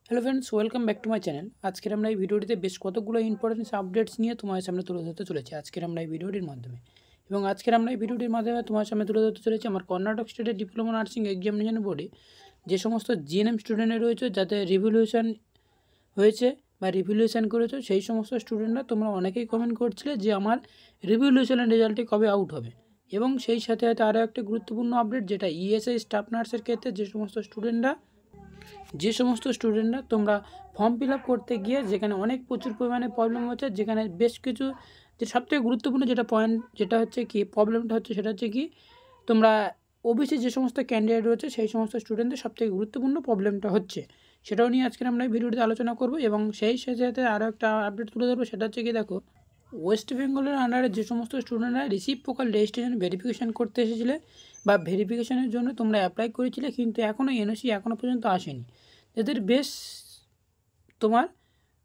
Hello friends, welcome back to my channel. আজকের আমরা এই ভিডিওটিতে বেশ কতগুলো ইম্পর্টেন্ট আপডেটস নিয়ে তোমার সামনে তুলে ধরতে চলেছি আজকের আমরা এই ভিডিওটির মাধ্যমে। এবং আজকের আমরা এই ভিডিওটির মাধ্যমে তোমার সামনে তুলে ধরতে চলেছি আমার কর্ণাটক স্টেটের ডিপ্লোমা নার্সিং এক্সামিনেশন বোর্ডে যে সমস্ত জিএনএম স্টুডেন্টরা রয়েছে যাদের রিভ্যালুয়েশন হয়েছে বা রিভ্যালুয়েশন করেছো, সেই সমস্ত স্টুডেন্টরা তোমরা অনেকেই কমেন্ট করছিলে যে আমার রিভ্যালুয়েশনের রেজাল্টটি কবে আউট হবে। এবং সেই সাথে সাথে আরও একটা গুরুত্বপূর্ণ আপডেট, যেটা ইএসআই স্টাফ নার্সের ক্ষেত্রে যে সমস্ত স্টুডেন্টরা তোমরা ফর্ম ফিল আপ করতে গিয়ে যেখানে প্রচুর পরিমাণে প্রবলেম হচ্ছে, যেখানে বেশ কিছু যে সবথেকে গুরুত্বপূর্ণ যেটা হচ্ছে কি প্রবলেমটা হচ্ছে, সেটা হচ্ছে কি তোমরা ওবিসি যে সমস্ত ক্যান্ডিডেট রয়েছে সেই সমস্ত স্টুডেন্টদের সবথেকে গুরুত্বপূর্ণ প্রবলেমটা হচ্ছে, সেটাও নিয়ে আজকে আমরা এই ভিডিওটিতে আলোচনা করব। এবং সেই সাথে আরও একটা আপডেট তুলে ধরবো, সেটা হচ্ছে কি দেখো, ওয়েস্ট বেঙ্গলের আন্ডারে যে সমস্ত স্টুডেন্টরা রিসিভ প্রোফাইল রেজিস্ট্রেশন ভেরিফিকেশান করতে এসেছিলে বা ভেরিফিকেশানের জন্য তোমরা অ্যাপ্লাই করেছিলে, কিন্তু এখনও এনওসি এখনও পর্যন্ত আসেনি, এদের বেশ তোমার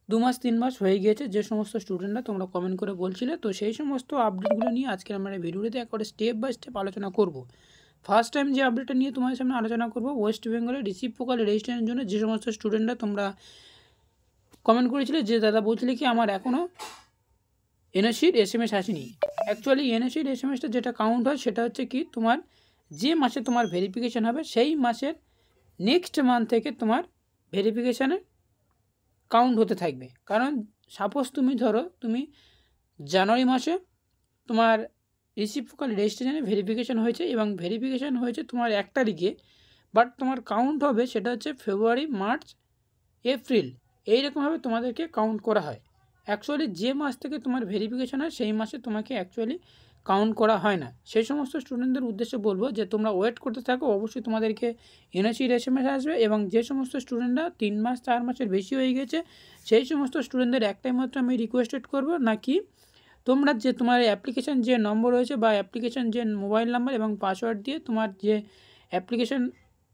2 মাস 3 মাস হয়ে গিয়েছে, যে সমস্ত স্টুডেন্টরা তোমরা কমেন্ট করে বলছিলে। তো সেই সমস্ত আপডেটগুলো নিয়ে আজকে আমরা এই ভিডিওটিতে একবারে স্টেপ বাই স্টেপ আলোচনা করব। ফার্স্ট টাইম যে আপডেটটা নিয়ে তোমাদের সামনে আলোচনা করব, ওয়েস্ট বেঙ্গলে রিসিভ প্রোফাইল রেজিস্ট্রেশনের জন্য যে সমস্ত স্টুডেন্টরা তোমরা কমেন্ট করেছিলে যে দাদা বলছিলে কি আমার এখনও এনওসির এসএমএস আসেনি। অ্যাকচুয়ালি এনওসির এসএমএসটা যেটা কাউন্ট হয় সেটা হচ্ছে কি তোমার যে মাসে তোমার ভেরিফিকেশান হবে সেই মাসের নেক্সট মান্থ থেকে তোমার ভেরিফিকেশানে কাউন্ট হতে থাকবে। কারণ সাপোজ তুমি জানুয়ারি মাসে তোমার রিসিভ প্রোফাইল রেজিস্ট্রেশনে ভেরিফিকেশান হয়েছে এবং ভেরিফিকেশান হয়েছে তোমার 1 তারিখে, বাট তোমার কাউন্ট হবে সেটা হচ্ছে ফেব্রুয়ারি, মার্চ, এপ্রিল, এইরকমভাবে তোমাদেরকে কাউন্ট করা হয়। অ্যাকচুয়ালি যে মাস থেকে তোমার ভেরিফিকেশান হয় সেই মাসে তোমাকে অ্যাকচুয়ালি কাউন্ট করা হয় না। সেই সমস্ত স্টুডেন্টদের উদ্দেশ্যে বলবো যে তোমরা ওয়েট করতে থাকো, অবশ্যই তোমাদেরকে এনওসির এসএমএস আসবে। এবং যে সমস্ত স্টুডেন্টরা 3 মাস 4 মাসের বেশি হয়ে গেছে সেই সমস্ত স্টুডেন্টদের একটাই মাত্র আমি রিকোয়েস্টেড করবো, নাকি তোমরা যে তোমার অ্যাপ্লিকেশান যে নম্বর রয়েছে বা অ্যাপ্লিকেশান যে মোবাইল নাম্বার এবং পাসওয়ার্ড দিয়ে তোমার যে অ্যাপ্লিকেশান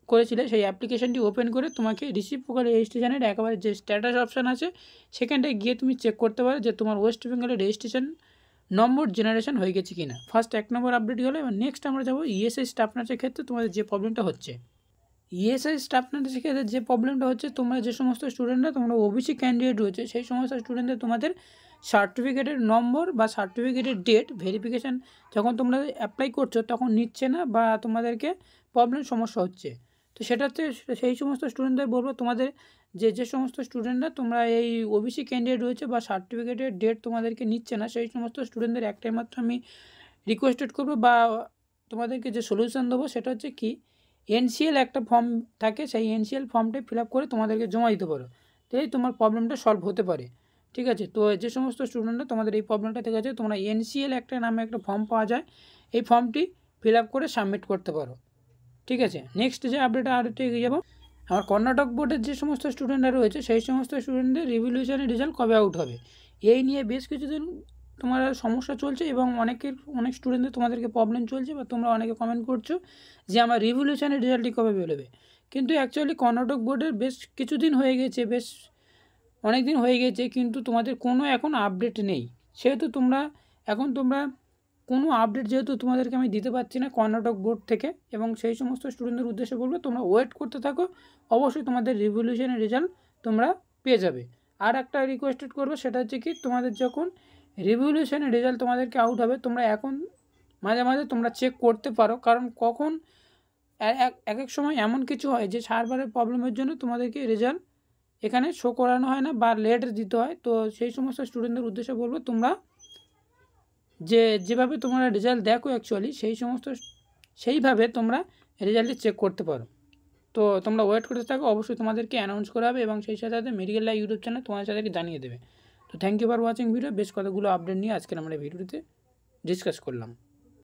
করেছিলে সেই অ্যাপ্লিকেশানটি ওপেন করে তোমাকে রিসিভ প্রোফাইল রেজিস্ট্রেশনের একেবারে যে স্ট্যাটাস অপশান আছে সেখানটায় গিয়ে তুমি চেক করতে পারো যে তোমার ওয়েস্ট বেঙ্গলের রেজিস্ট্রেশন নম্বর জেনারেশন হয়ে গেছে কিনা। ফার্স্ট 1 নম্বর আপডেট হলো। এবার নেক্সট আমরা যাবো ইএসআই স্টাফ নার্সের ক্ষেত্রে তোমাদের যে প্রবলেমটা হচ্ছে। ইএসআই স্টাফ নার্সের ক্ষেত্রে যে প্রবলেমটা হচ্ছে, তোমরা যে সমস্ত স্টুডেন্টরা তোমরা ওবিসি ক্যান্ডিডেট রয়েছে সেই সমস্ত স্টুডেন্টদের তোমাদের সার্টিফিকেটের নম্বর বা সার্টিফিকেটের ডেট ভেরিফিকেশান যখন তোমরা অ্যাপ্লাই করছো তখন নিচ্ছে না বা তোমাদেরকে সমস্যা হচ্ছে। তো সেটা হচ্ছে সেই সমস্ত স্টুডেন্টদের বলবো, তোমাদের যে সমস্ত স্টুডেন্টরা তোমরা এই ওবিসি ক্যান্ডিডেট রয়েছে বা সার্টিফিকেটের ডেট তোমাদেরকে নিচ্ছে না, সেই সমস্ত স্টুডেন্টদের একটাই মাত্র আমি রিকোয়েস্টেড করবো বা তোমাদেরকে যে সলিউশন দেবো সেটা হচ্ছে কি, এনসিএল একটা ফর্ম থাকে, সেই এনসিএল ফর্মটাই ফিল আপ করে তোমাদেরকে জমা দিতে পারো, তাই তোমার প্রবলেমটা সলভ হতে পারে। ঠিক আছে, তো যে সমস্ত স্টুডেন্টরা তোমাদের এই প্রবলেমটা থেকে আছে, তোমরা এনসিএল একটা নামে একটা ফর্ম পাওয়া যায়, এই ফর্মটি ফিল আপ করে সাবমিট করতে পারো। ঠিক আছে, নেক্সট যে আপডেটটা আরেকটু এগিয়ে যাবো, আমার কর্ণাটক বোর্ডের যে সমস্ত স্টুডেন্টরা রয়েছে সেই সমস্ত স্টুডেন্টদের রিভ্যালুয়েশনের রেজাল্ট কবে আউট হবে, এই নিয়ে বেশ কিছুদিন তোমার সমস্যা চলছে এবং অনেক স্টুডেন্টদের তোমাদেরকে প্রবলেম চলছে বা তোমরা অনেকে কমেন্ট করছো যে আমার রিভ্যালুয়েশনের রেজাল্টটি কবে বেরোবে। কিন্তু অ্যাকচুয়ালি কর্ণাটক বোর্ডের বেশ কিছুদিন হয়ে গেছে, বেশ অনেক দিন হয়ে গেছে, কিন্তু তোমাদের কোনো এখন আপডেট নেই। সেহেতু তোমরা কোনো আপডেট যেহেতু তোমাদেরকে আমি দিতে পারছি না কর্ণাটক বোর্ড থেকে, এবং সেই সমস্ত স্টুডেন্টদের উদ্দেশ্যে বলবো তোমরা ওয়েট করতে থাকো, অবশ্যই তোমাদের রিভ্যালুয়েশনের রেজাল্ট তোমরা পেয়ে যাবে। আর একটা রিকোয়েস্টেড করবো, সেটা হচ্ছে কি তোমাদের যখন রিভ্যালুয়েশনের রেজাল্ট তোমাদেরকে আউট হবে, তোমরা এখন মাঝে মাঝে তোমরা চেক করতে পারো, কারণ কখন এক এক সময় এমন কিছু হয় যে সার্ভারের প্রবলেমের জন্য তোমাদেরকে রেজাল্ট এখানে শো করানো হয় না বা লেট দিতে হয়। তো সেই সমস্ত স্টুডেন্টদের উদ্দেশ্যে বলবো তোমরা যেভাবে তোমরা রেজাল্ট দেখো অ্যাকচুয়ালি সেইভাবে তোমরা রেজাল্টটি চেক করতে পারো। তো তোমরা ওয়েট করতে থাকো, অবশ্যই তোমাদেরকে অ্যানাউন্স করা হবে এবং সেই সাথে সাথে মেডিকেল লাইভ ইউটিউব চ্যানেল তোমাদের সাথে জানিয়ে দেবে। তো thank you for watching video. বেশ কতগুলো আপডেট নিয়ে আজকে আমরা ভিডিওতে ডিসকাস করলাম।